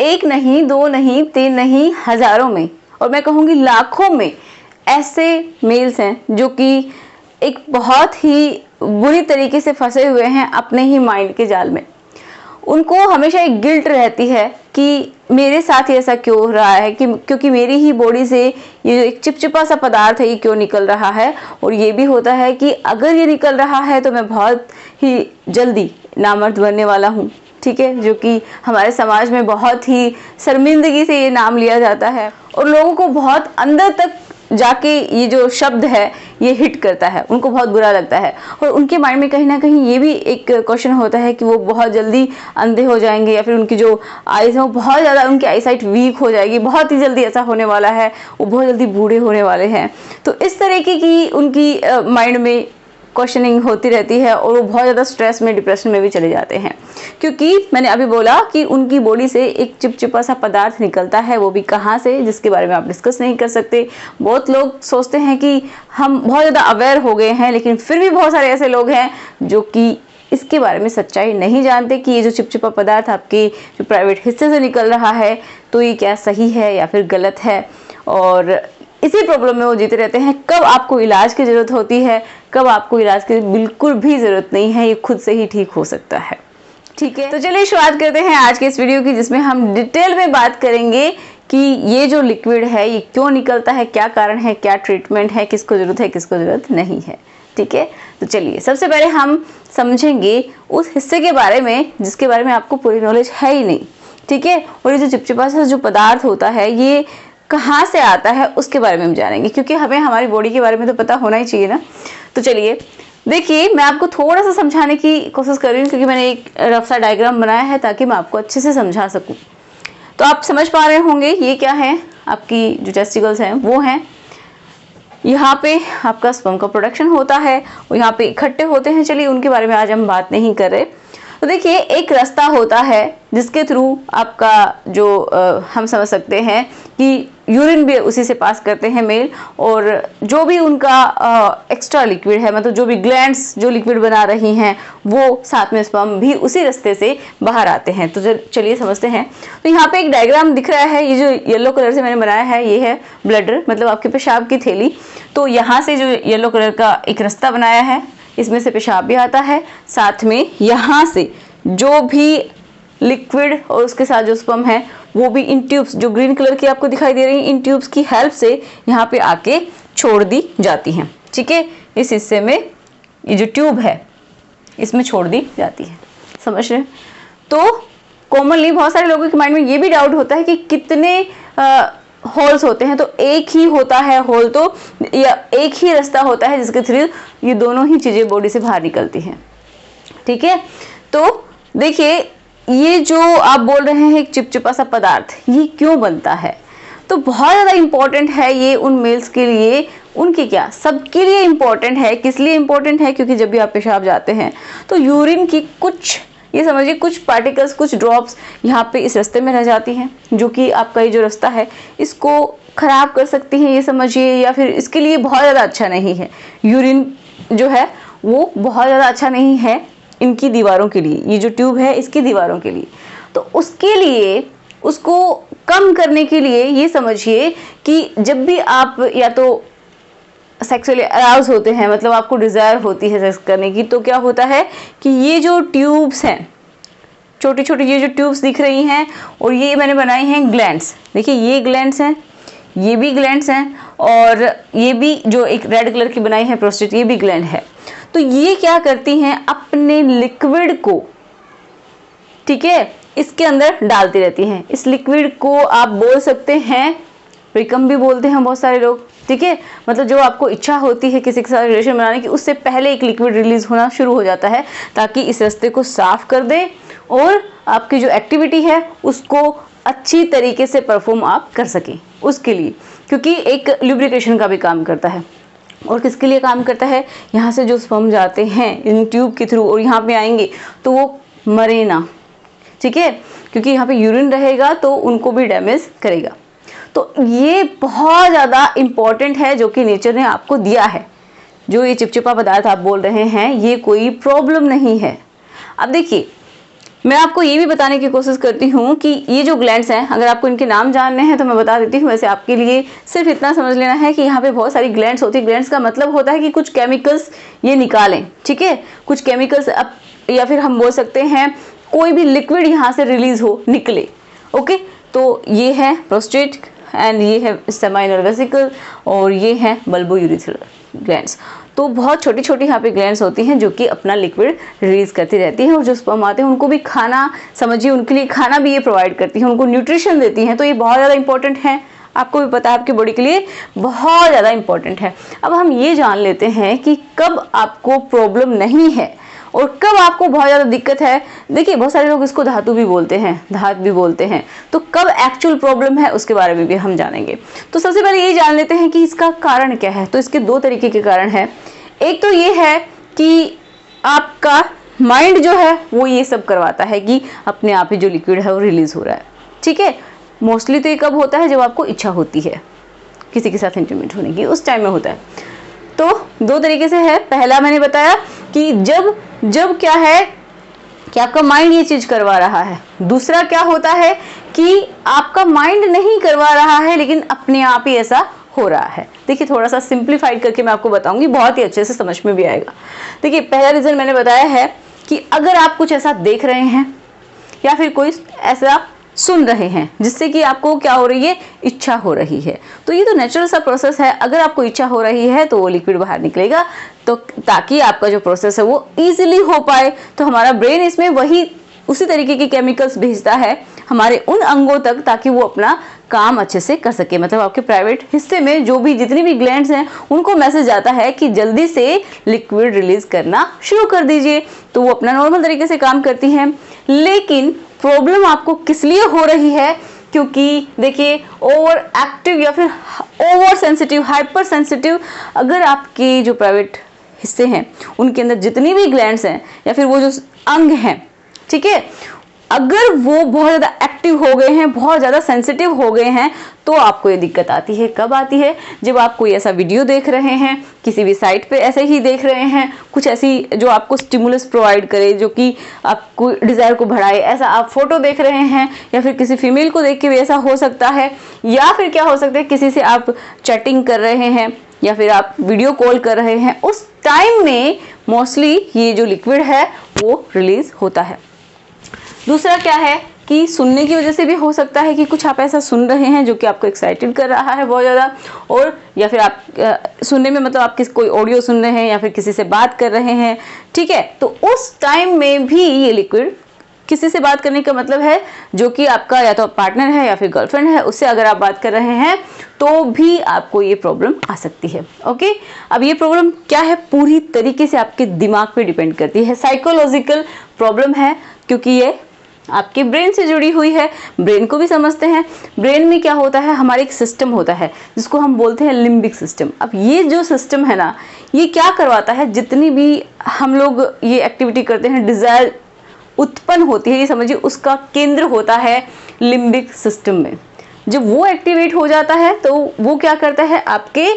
एक नहीं, दो नहीं, तीन नहीं, हजारों में और मैं कहूँगी लाखों में ऐसे मेल्स हैं जो कि एक बहुत ही बुरी तरीके से फंसे हुए हैं अपने ही माइंड के जाल में। उनको हमेशा एक गिल्ट रहती है कि मेरे साथ ऐसा क्यों हो रहा है, कि क्योंकि मेरी ही बॉडी से ये जो एक चिपचिपा सा पदार्थ है ये क्यों निकल रहा है। और ये भी होता है कि अगर ये निकल रहा है तो मैं बहुत ही जल्दी नामर्द बनने वाला हूँ, ठीक है, जो कि हमारे समाज में बहुत ही शर्मिंदगी से ये नाम लिया जाता है और लोगों को बहुत अंदर तक जाके ये जो शब्द है ये हिट करता है, उनको बहुत बुरा लगता है। और उनके माइंड में कहीं ना कहीं ये भी एक क्वेश्चन होता है कि वो बहुत जल्दी अंधे हो जाएंगे या फिर उनकी जो आईज है वो बहुत ज़्यादा, उनकी आईसाइट वीक हो जाएगी, बहुत ही जल्दी ऐसा होने वाला है, वो बहुत जल्दी बूढ़े होने वाले हैं। तो इस तरीके की उनकी माइंड में क्वेश्चनिंग होती रहती है और वो बहुत ज़्यादा स्ट्रेस में, डिप्रेशन में भी चले जाते हैं, क्योंकि मैंने अभी बोला कि उनकी बॉडी से एक चिपचिपा सा पदार्थ निकलता है, वो भी कहाँ से, जिसके बारे में आप डिस्कस नहीं कर सकते। बहुत लोग सोचते हैं कि हम बहुत ज़्यादा अवेयर हो गए हैं, लेकिन फिर भी बहुत सारे ऐसे लोग हैं जो कि इसके बारे में सच्चाई नहीं जानते कि ये जो चिपचिपा पदार्थ आपके जो प्राइवेट हिस्से से निकल रहा है तो ये क्या सही है या फिर गलत है। और इसी प्रॉब्लम में वो जीते रहते हैं। कब आपको इलाज की ज़रूरत होती है, कब आपको इलाज की बिल्कुल भी ज़रूरत नहीं है, ये खुद से ही ठीक हो सकता है, ठीक है। तो चलिए शुरुआत करते हैं आज के इस वीडियो की, जिसमें हम डिटेल में बात करेंगे कि ये जो लिक्विड है ये क्यों निकलता है, क्या कारण है, क्या ट्रीटमेंट है, किसको ज़रूरत है, किसको ज़रूरत नहीं है, ठीक है। तो चलिए सबसे पहले हम समझेंगे उस हिस्से के बारे में जिसके बारे में आपको पूरी नॉलेज है ही नहीं, ठीक है। और ये जो चिपचिपा सा जो पदार्थ होता है ये कहाँ से आता है उसके बारे में हम जानेंगे, क्योंकि हमें हमारी बॉडी के बारे में तो पता होना ही चाहिए ना। तो चलिए देखिए, मैं आपको थोड़ा सा समझाने की कोशिश कर रही हूँ, क्योंकि मैंने एक रफ सा डायग्राम बनाया है ताकि मैं आपको अच्छे से समझा सकूँ। तो आप समझ पा रहे होंगे ये क्या है, आपकी जो टेस्टिकल्स हैं वो हैं, यहाँ पे आपका स्पर्म का प्रोडक्शन होता है और यहाँ पे इकट्ठे होते हैं। चलिए उनके बारे में आज हम बात नहीं कर रहे। तो देखिए एक रास्ता होता है जिसके थ्रू आपका जो हम समझ सकते हैं कि यूरिन भी उसी से पास करते हैं मेल, और जो भी उनका एक्स्ट्रा लिक्विड है, मतलब जो भी ग्लैंड्स जो लिक्विड बना रही हैं वो साथ में स्पर्म भी उसी रास्ते से बाहर आते हैं। तो चलिए समझते हैं। तो यहाँ पे एक डायग्राम दिख रहा है, ये जो येलो कलर से मैंने बनाया है ये है ब्लडर, मतलब आपके पेशाब की थैली। तो यहाँ से जो येलो कलर का एक रास्ता बनाया है, इसमें से पेशाब भी आता है, साथ में यहाँ से जो भी लिक्विड और उसके साथ जो स्पर्म है वो भी इन ट्यूब्स जो ग्रीन कलर की आपको दिखाई दे रही हैं, इन ट्यूब्स की हेल्प से यहाँ पे आके छोड़ दी जाती हैं, ठीक है। इस हिस्से में ये जो ट्यूब है इसमें छोड़ दी जाती है, समझ रहे हैं। तो कॉमनली बहुत सारे लोगों के माइंड में ये भी डाउट होता है कि कितने होल्स होते हैं। तो एक ही होता है होल, तो या एक ही रास्ता होता है जिसके थ्रू ये दोनों ही चीज़ें बॉडी से बाहर निकलती हैं, ठीक है। तो देखिए ये जो आप बोल रहे हैं एक चिपचिपा सा पदार्थ ये क्यों बनता है, तो बहुत ज़्यादा इम्पोर्टेंट है ये उन मेल्स के लिए, उनके क्या सबके लिए इम्पोर्टेंट है। किस लिए इम्पोर्टेंट है, क्योंकि जब भी आप पेशाब जाते हैं तो यूरिन की कुछ, ये समझिए कुछ पार्टिकल्स, कुछ ड्रॉप्स यहाँ पे इस रास्ते में रह जाती हैं, जो कि आपका ये जो रास्ता है इसको खराब कर सकती हैं, ये समझिए, या फिर इसके लिए बहुत ज़्यादा अच्छा नहीं है। यूरिन जो है वो बहुत ज़्यादा अच्छा नहीं है इनकी दीवारों के लिए, ये जो ट्यूब है इसकी दीवारों के लिए। तो उसके लिए, उसको कम करने के लिए ये समझिए कि जब भी आप या तो सेक्सुअली अराउज होते हैं, मतलब आपको डिज़ायर होती है सेक्स करने की, तो क्या होता है कि ये जो ट्यूब्स हैं, छोटी छोटी ये जो ट्यूब्स दिख रही हैं, और ये मैंने बनाई हैं ग्लैंड्स। देखिए ये ग्लैंड्स हैं, ये भी ग्लैंड्स हैं, और ये भी जो एक रेड कलर की बनाई है प्रोस्टेट, ये भी ग्लैंड है। तो ये क्या करती हैं, अपने लिक्विड को, ठीक है, इसके अंदर डालती रहती हैं। इस लिक्विड को आप बोल सकते हैं प्रीकम भी बोलते हैं बहुत सारे लोग, ठीक है। मतलब जो आपको इच्छा होती है किसी के साथ रिलेशन बनाने की, उससे पहले एक लिक्विड रिलीज होना शुरू हो जाता है, ताकि इस रास्ते को साफ कर दे और आपकी जो एक्टिविटी है उसको अच्छी तरीके से परफॉर्म आप कर सकें उसके लिए, क्योंकि एक ल्यूब्रिकेशन का भी काम करता है। और किसके लिए काम करता है, यहाँ से जो स्पर्म जाते हैं इन ट्यूब के थ्रू और यहाँ पे आएंगे तो वो मरे ना, ठीक है, क्योंकि यहाँ पे यूरिन रहेगा तो उनको भी डैमेज करेगा। तो ये बहुत ज़्यादा इम्पॉर्टेंट है जो कि नेचर ने आपको दिया है। जो ये चिपचिपा पदार्थ आप बोल रहे हैं ये कोई प्रॉब्लम नहीं है। अब देखिए मैं आपको ये भी बताने की कोशिश करती हूँ कि ये जो ग्लैंड्स हैं, अगर आपको इनके नाम जानने हैं तो मैं बता देती हूँ। वैसे आपके लिए सिर्फ इतना समझ लेना है कि यहाँ पे बहुत सारी ग्लैंड्स होती है। ग्लैंड्स का मतलब होता है कि कुछ केमिकल्स ये निकालें, ठीक है, कुछ केमिकल्स या फिर हम बोल सकते हैं कोई भी लिक्विड यहाँ से रिलीज हो, निकले। ओके, तो ये है प्रोस्टेट एंड ये है सेमाइनल वेसिकल और ये है बल्बोयूरेथ्रल ग्लैंड्स। तो बहुत छोटी छोटी यहाँ पे ग्लैंड्स होती हैं जो कि अपना लिक्विड रिलीज करती रहती हैं और जो स्पर्म आते हैं उनको भी खाना, समझिए उनके लिए खाना भी ये प्रोवाइड करती हैं, उनको न्यूट्रिशन देती हैं। तो ये बहुत ज़्यादा इंपॉर्टेंट है, आपको भी पता है आपकी बॉडी के लिए बहुत ज़्यादा इंपॉर्टेंट है। अब हम ये जान लेते हैं कि कब आपको प्रॉब्लम नहीं है और कब आपको बहुत ज़्यादा दिक्कत है। देखिए बहुत सारे लोग इसको धातु भी बोलते हैं, धात भी बोलते हैं, तो कब एक्चुअल प्रॉब्लम है उसके बारे में भी हम जानेंगे। तो सबसे पहले ये जान लेते हैं कि इसका कारण क्या है। तो इसके दो तरीके के कारण है। एक तो ये है कि आपका माइंड जो है वो ये सब करवाता है कि अपने आप ही जो लिक्विड है वो रिलीज हो रहा है, ठीक है। मोस्टली तो ये कब होता है, जब आपको इच्छा होती है किसी के साथ इंटीमेट होने की, उस टाइम में होता है। तो दो तरीके से है। पहला मैंने बताया कि जब क्या है कि आपका माइंड ये चीज करवा रहा है। दूसरा क्या होता है कि आपका माइंड नहीं करवा रहा है लेकिन अपने आप ही ऐसा हो रहा है। देखिए थोड़ा सा सिंप्लीफाइड करके मैं आपको बताऊंगी, बहुत ही अच्छे से समझ में भी आएगा। देखिए पहला रीजन मैंने बताया है कि अगर आप कुछ ऐसा देख रहे हैं या फिर कोई ऐसा सुन रहे हैं जिससे कि आपको क्या हो रही है, इच्छा हो रही है, तो ये तो नेचुरल सा प्रोसेस है। अगर आपको इच्छा हो रही है तो वो लिक्विड बाहर निकलेगा, तो ताकि आपका जो प्रोसेस है वो इजीली हो पाए। तो हमारा ब्रेन इसमें उसी तरीके के केमिकल्स भेजता है हमारे उन अंगों तक ताकि वो अपना काम अच्छे से कर सके। मतलब आपके प्राइवेट हिस्से में जो भी जितनी भी ग्लैंड्स हैं उनको मैसेज आता है कि जल्दी से लिक्विड रिलीज करना शुरू कर दीजिए, तो वो अपना नॉर्मल तरीके से काम करती हैं। लेकिन प्रॉब्लम आपको किस लिए हो रही है, क्योंकि देखिए ओवर एक्टिव या फिर ओवर सेंसिटिव, हाइपर सेंसिटिव, अगर आपके जो प्राइवेट हिस्से हैं उनके अंदर जितनी भी ग्लैंड्स हैं या फिर वो जो अंग हैं, ठीक है, अगर वो बहुत ज़्यादा एक्टिव हो गए हैं, बहुत ज़्यादा सेंसिटिव हो गए हैं, तो आपको ये दिक्कत आती है। कब आती है, जब आप कोई ऐसा वीडियो देख रहे हैं, किसी भी साइट पे ऐसे ही देख रहे हैं, कुछ ऐसी जो आपको स्टिमुलस प्रोवाइड करे, जो कि आपको डिज़ायर को बढ़ाए, ऐसा आप फोटो देख रहे हैं, या फिर किसी फीमेल को देख के भी ऐसा हो सकता है, या फिर क्या हो सकता है किसी से आप चैटिंग कर रहे हैं या फिर आप वीडियो कॉल कर रहे हैं, उस टाइम में मोस्टली ये जो लिक्विड है वो रिलीज होता है। दूसरा क्या है कि सुनने की वजह से भी हो सकता है कि कुछ आप ऐसा सुन रहे हैं जो कि आपको एक्साइटेड कर रहा है बहुत ज़्यादा, और या फिर आप सुनने में मतलब आप कोई ऑडियो सुन रहे हैं या फिर किसी से बात कर रहे हैं, ठीक है, तो उस टाइम में भी ये लिक्विड, किसी से बात करने का मतलब है जो कि आपका या तो पार्टनर है या फिर गर्लफ्रेंड है, उससे अगर आप बात कर रहे हैं तो भी आपको ये प्रॉब्लम आ सकती है। ओके, अब ये प्रॉब्लम क्या है, पूरी तरीके से आपके दिमाग पे डिपेंड करती है, साइकोलॉजिकल प्रॉब्लम है, क्योंकि ये आपके ब्रेन से जुड़ी हुई है। ब्रेन को भी समझते हैं। ब्रेन में क्या होता है, हमारे एक सिस्टम होता है जिसको हम बोलते हैं लिम्बिक सिस्टम। अब ये जो सिस्टम है ना, ये क्या करवाता है, जितनी भी हम लोग ये एक्टिविटी करते हैं, डिजायर उत्पन्न होती है, ये समझिए उसका केंद्र होता है लिम्बिक सिस्टम में। जब वो एक्टिवेट हो जाता है तो वो क्या करता है, आपके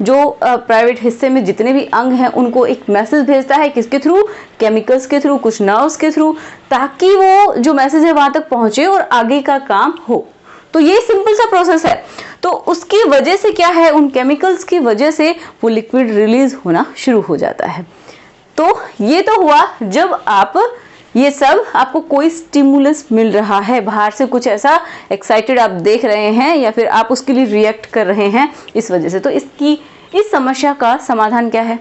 जो प्राइवेट हिस्से में जितने भी अंग हैं उनको एक मैसेज भेजता है, किसके थ्रू, केमिकल्स के थ्रू, कुछ नर्व्स के थ्रू, ताकि वो जो मैसेज है वहां तक पहुंचे और आगे का काम हो। तो ये सिंपल सा प्रोसेस है। तो उसकी वजह से क्या है, उन केमिकल्स की वजह से वो लिक्विड रिलीज होना शुरू हो जाता है। तो ये तो हुआ जब आप ये सब आपको कोई स्टिमुलस मिल रहा है, बाहर से कुछ ऐसा एक्साइटेड आप देख रहे हैं या फिर आप उसके लिए रिएक्ट कर रहे हैं इस वजह से। तो इस समस्या का समाधान क्या है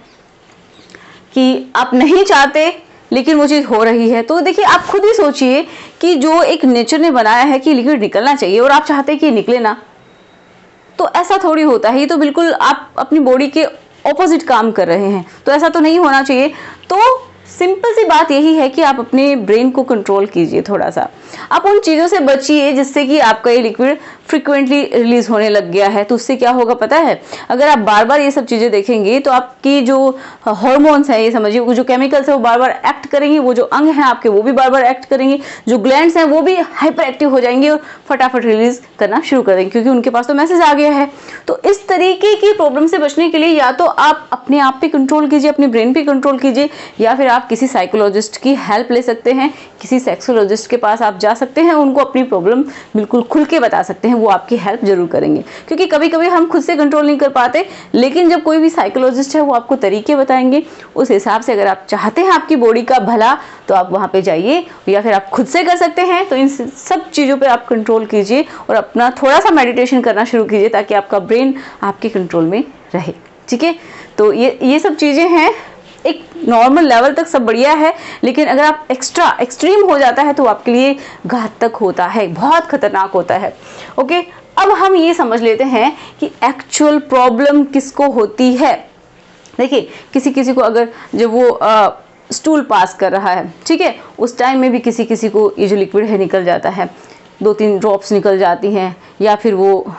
कि आप नहीं चाहते लेकिन वो चीज़ हो रही है। तो देखिए आप खुद ही सोचिए कि जो एक नेचर ने बनाया है कि लिक्विड निकलना चाहिए और आप चाहते हैं कि निकले ना, तो ऐसा थोड़ी होता है। ये तो बिल्कुल आप अपनी बॉडी के ऑपोजिट काम कर रहे हैं, तो ऐसा तो नहीं होना चाहिए। तो सिंपल सी बात यही है कि आप अपने ब्रेन को कंट्रोल कीजिए, थोड़ा सा आप उन चीज़ों से बचिए जिससे कि आपका ये लिक्विड फ्रिक्वेंटली रिलीज होने लग गया है, तो उससे क्या होगा पता है, अगर आप बार बार ये सब चीजें देखेंगे तो आपकी जो हार्मोन्स है, ये समझिए जो केमिकल्स है वो बार बार एक्ट करेंगे, वो जो अंग हैं आपके वो भी बार बार एक्ट करेंगे, जो ग्लैंड्स हैं वो भी हाइपर एक्टिव हो जाएंगे और फटाफट रिलीज करना शुरू कर देंगे, क्योंकि उनके पास तो मैसेज आ गया है। तो इस तरीके की प्रॉब्लम से बचने के लिए या तो आप अपने आप पे कंट्रोल कीजिए, अपने ब्रेन पे कंट्रोल कीजिए, या फिर आप किसी साइकोलॉजिस्ट की हेल्प ले सकते हैं, किसी सेक्सोलॉजिस्ट के पास आप जा सकते हैं, उनको अपनी प्रॉब्लम बिल्कुल खुल के बता सकते हैं, वो आपकी हेल्प जरूर करेंगे। क्योंकि कभी कभी हम खुद से कंट्रोल नहीं कर पाते, लेकिन जब कोई भी साइकोलॉजिस्ट है वो आपको तरीके बताएंगे, उस हिसाब से अगर आप चाहते हैं आपकी बॉडी का भला तो आप वहाँ पे जाइए, या फिर आप खुद से कर सकते हैं। तो इन सब चीज़ों पे आप कंट्रोल कीजिए और अपना थोड़ा सा मेडिटेशन करना शुरू कीजिए, ताकि आपका ब्रेन आपके कंट्रोल में रहे। ठीक है, तो ये सब चीज़ें हैं, एक नॉर्मल लेवल तक सब बढ़िया है, लेकिन अगर आप एक्सट्रीम हो जाता है तो आपके लिए घातक होता है, बहुत खतरनाक होता है। ओके, अब हम ये समझ लेते हैं कि एक्चुअल प्रॉब्लम किसको होती है। देखिए, किसी को अगर जब वो स्टूल पास कर रहा है, ठीक है, उस टाइम में भी किसी को ये जो लिक्विड है निकल जाता है, 2-3 ड्रॉप्स निकल जाती हैं, या फिर वो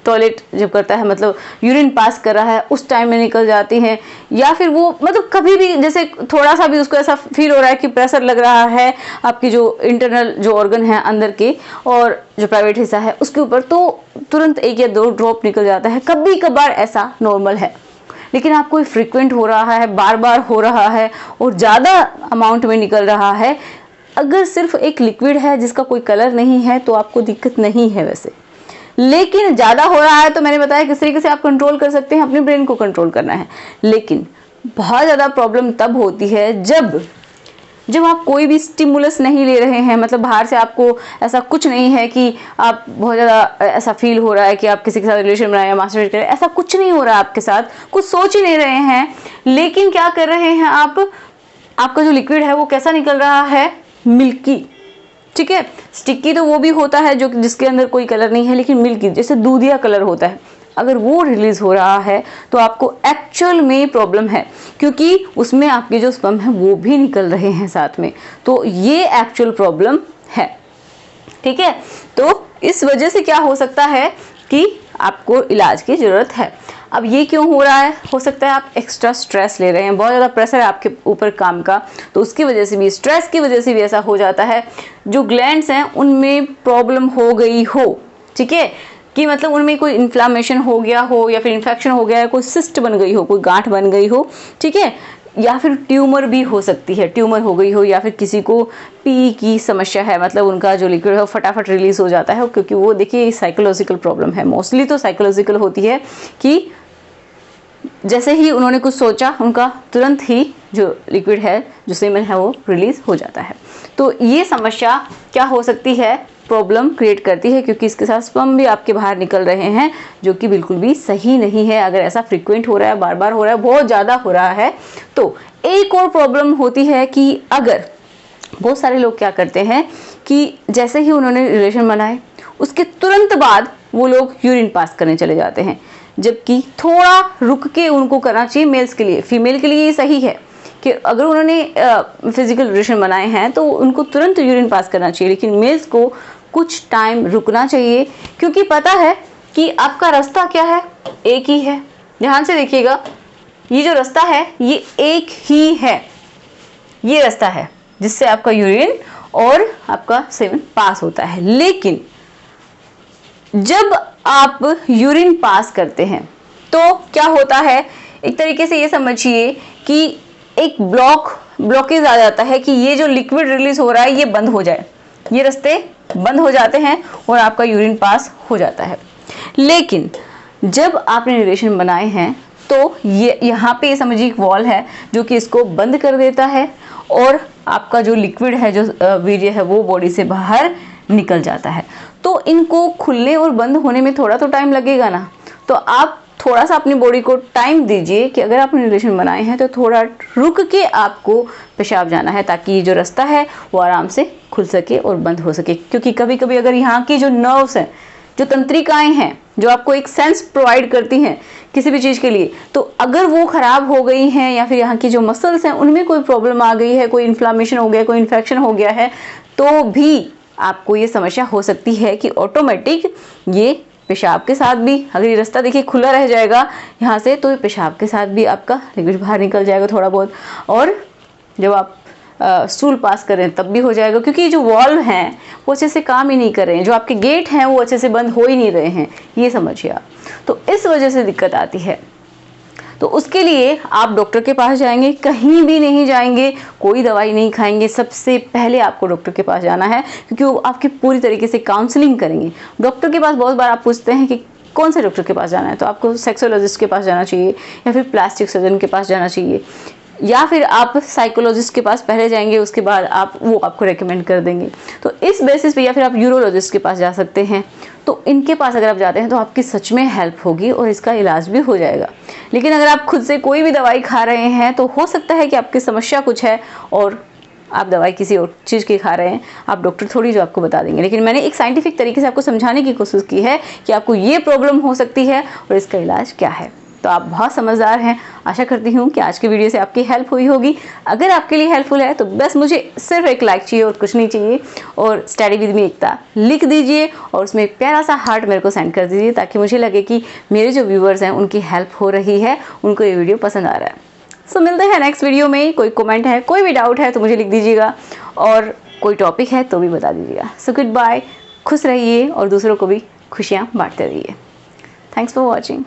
टॉयलेट जब करता है, मतलब यूरिन पास कर रहा है उस टाइम में निकल जाती हैं, या फिर वो मतलब कभी भी जैसे थोड़ा सा भी उसको ऐसा फील हो रहा है कि प्रेशर लग रहा है आपकी जो इंटरनल जो ऑर्गन है अंदर के और जो प्राइवेट हिस्सा है उसके ऊपर, तो तुरंत 1 या 2 ड्रॉप निकल जाता है। कभी कभार ऐसा नॉर्मल है, लेकिन आपको फ्रिक्वेंट हो रहा है, बार बार हो रहा है और ज़्यादा अमाउंट में निकल रहा है, अगर सिर्फ एक लिक्विड है जिसका कोई कलर नहीं है तो आपको दिक्कत नहीं है वैसे, लेकिन ज़्यादा हो रहा है तो मैंने बताया किस तरीके से आप कंट्रोल कर सकते हैं, अपने ब्रेन को कंट्रोल करना है। लेकिन बहुत ज़्यादा प्रॉब्लम तब होती है जब आप कोई भी स्टिमुलस नहीं ले रहे हैं, मतलब बाहर से आपको ऐसा कुछ नहीं है कि आप बहुत ज़्यादा ऐसा फील हो रहा है कि आप किसी के साथ रिलेशन बनाए या मास्टरबेट करें, ऐसा कुछ नहीं हो रहा है आपके साथ, कुछ सोच ही नहीं रहे हैं, लेकिन क्या कर रहे हैं आप, आपका जो लिक्विड है वो कैसा निकल रहा है, मिल्की। ठीक है, स्टिकी तो वो भी होता है जो जिसके अंदर कोई कलर नहीं है, लेकिन मिल्की जैसे दूधिया कलर होता है, अगर वो रिलीज हो रहा है तो आपको एक्चुअल में प्रॉब्लम है, क्योंकि उसमें आपके जो स्पर्म है वो भी निकल रहे हैं साथ में, तो ये एक्चुअल प्रॉब्लम है। ठीक है, तो इस वजह से क्या हो सकता है कि आपको इलाज की जरूरत है। अब ये क्यों हो रहा है, हो सकता है आप एक्स्ट्रा स्ट्रेस ले रहे हैं, बहुत ज़्यादा प्रेशर है आपके ऊपर काम का, तो उसकी वजह से भी, स्ट्रेस की वजह से भी ऐसा हो जाता है, जो ग्लैंड्स हैं उनमें प्रॉब्लम हो गई हो। ठीक है, कि मतलब उनमें कोई इन्फ्लामेशन हो गया हो, या फिर इन्फेक्शन हो गया है, कोई सिस्ट बन गई हो, कोई गांठ बन गई हो, ठीक है, या फिर ट्यूमर भी हो सकती है, ट्यूमर हो गई हो, या फिर किसी को पी की समस्या है, मतलब उनका जो लिक्विड है फटाफट रिलीज हो जाता है, क्योंकि वो देखिए साइकोलॉजिकल प्रॉब्लम है, मोस्टली तो साइकोलॉजिकल होती है कि जैसे ही उन्होंने कुछ सोचा उनका तुरंत ही जो लिक्विड है, जो सीमेन है, वो रिलीज हो जाता है। तो ये समस्या क्या हो सकती है, प्रॉब्लम क्रिएट करती है, क्योंकि इसके साथ स्पर्म भी आपके बाहर निकल रहे हैं, जो कि बिल्कुल भी सही नहीं है। अगर ऐसा फ्रिक्वेंट हो रहा है, बार बार हो रहा है, बहुत ज़्यादा हो रहा है, तो एक और प्रॉब्लम होती है कि अगर बहुत सारे लोग क्या करते हैं कि जैसे ही उन्होंने रिलेशन बनाए उसके तुरंत बाद वो लोग यूरिन पास करने चले जाते हैं, जबकि थोड़ा रुक के उनको करना चाहिए। मेल्स के लिए, फीमेल के लिए ये सही है कि अगर उन्होंने फिजिकल रिलेशन बनाए हैं तो उनको तुरंत यूरिन पास करना चाहिए, लेकिन मेल्स को कुछ टाइम रुकना चाहिए, क्योंकि पता है कि आपका रास्ता क्या है, एक ही है। ध्यान से देखिएगा, ये जो रास्ता है ये एक ही है, ये रास्ता है जिससे आपका यूरिन और आपका सेवन पास होता है। लेकिन जब आप यूरिन पास करते हैं तो क्या होता है, एक तरीके से ये समझिए कि एक ब्लॉकेज आ जाता है कि ये जो लिक्विड रिलीज हो रहा है ये बंद हो जाए, ये रास्ते बंद हो जाते हैं और आपका यूरिन पास हो जाता है। लेकिन जब आपने रिलेशन बनाए हैं तो ये यहाँ पे समझिए एक वॉल है जो कि इसको बंद कर देता है और आपका जो लिक्विड है, जो वीर्य है, वो बॉडी से बाहर निकल जाता है। तो इनको खुलने और बंद होने में थोड़ा तो टाइम लगेगा ना, तो आप थोड़ा सा अपनी बॉडी को टाइम दीजिए कि अगर आपने रिलेशन बनाए हैं तो थोड़ा रुक के आपको पेशाब जाना है, ताकि ये जो रास्ता है वो आराम से खुल सके और बंद हो सके। क्योंकि कभी कभी अगर यहाँ की जो नर्व्स हैं, जो तंत्रिकाएं हैं, जो आपको एक सेंस प्रोवाइड करती हैं किसी भी चीज़ के लिए, तो अगर वो खराब हो गई हैं या फिर यहाँ की जो मसल्स हैं उनमें कोई प्रॉब्लम आ गई है, कोई इन्फ्लामेशन हो गया, कोई इन्फेक्शन हो गया है, तो भी आपको ये समस्या हो सकती है कि ऑटोमेटिक ये पेशाब के साथ भी, अगर ये रास्ता देखिए खुला रह जाएगा यहाँ से, तो पेशाब के साथ भी आपका लिक्विड बाहर निकल जाएगा थोड़ा बहुत, और जब आप स्टूल पास करें तब भी हो जाएगा, क्योंकि जो वॉल्व हैं वो अच्छे से काम ही नहीं कर रहे हैं, जो आपके गेट हैं वो अच्छे से बंद हो ही नहीं रहे हैं, ये समझिए आप। तो इस वजह से दिक्कत आती है। तो उसके लिए आप डॉक्टर के पास जाएंगे, कहीं भी नहीं जाएंगे, कोई दवाई नहीं खाएंगे, सबसे पहले आपको डॉक्टर के पास जाना है, क्योंकि वो आपकी पूरी तरीके से काउंसलिंग करेंगे। डॉक्टर के पास बहुत बार आप पूछते हैं कि कौन से डॉक्टर के पास जाना है, तो आपको सेक्सोलॉजिस्ट के पास जाना चाहिए, या फिर प्लास्टिक सर्जन के पास जाना चाहिए, या फिर आप साइकोलॉजिस्ट के पास पहले जाएंगे, उसके बाद वो आपको रेकमेंड कर देंगे। तो इस बेसिस पे, या फिर आप यूरोलॉजिस्ट के पास जा सकते हैं। तो इनके पास अगर आप जाते हैं तो आपकी सच में हेल्प होगी और इसका इलाज भी हो जाएगा। लेकिन अगर आप खुद से कोई भी दवाई खा रहे हैं तो हो सकता है कि आपकी समस्या कुछ है और आप दवाई किसी और चीज़ की खा रहे हैं, आप डॉक्टर थोड़ी जो आपको बता देंगे। लेकिन मैंने एक साइंटिफिक तरीके से आपको समझाने की कोशिश की है कि आपको ये प्रॉब्लम हो सकती है और इसका इलाज क्या है। तो आप बहुत समझदार हैं। आशा करती हूँ कि आज की वीडियो से आपकी हेल्प हुई होगी। अगर आपके लिए हेल्पफुल है तो बस मुझे सिर्फ एक लाइक चाहिए और कुछ नहीं चाहिए, और स्टडी विद मी एकता लिख दीजिए और उसमें एक प्यारा सा हार्ट मेरे को सेंड कर दीजिए, ताकि मुझे लगे कि मेरे जो व्यूवर्स हैं उनकी हेल्प हो रही है, उनको ये वीडियो पसंद आ रहा है। सो मिलते हैं नेक्स्ट वीडियो में। कोई कमेंट है, कोई भी डाउट है तो मुझे लिख दीजिएगा, और कोई टॉपिक है तो भी बता दीजिएगा। सो गुड बाय, खुश रहिए और दूसरों को भी खुशियाँ बांटते रहिए। Thanks for watching.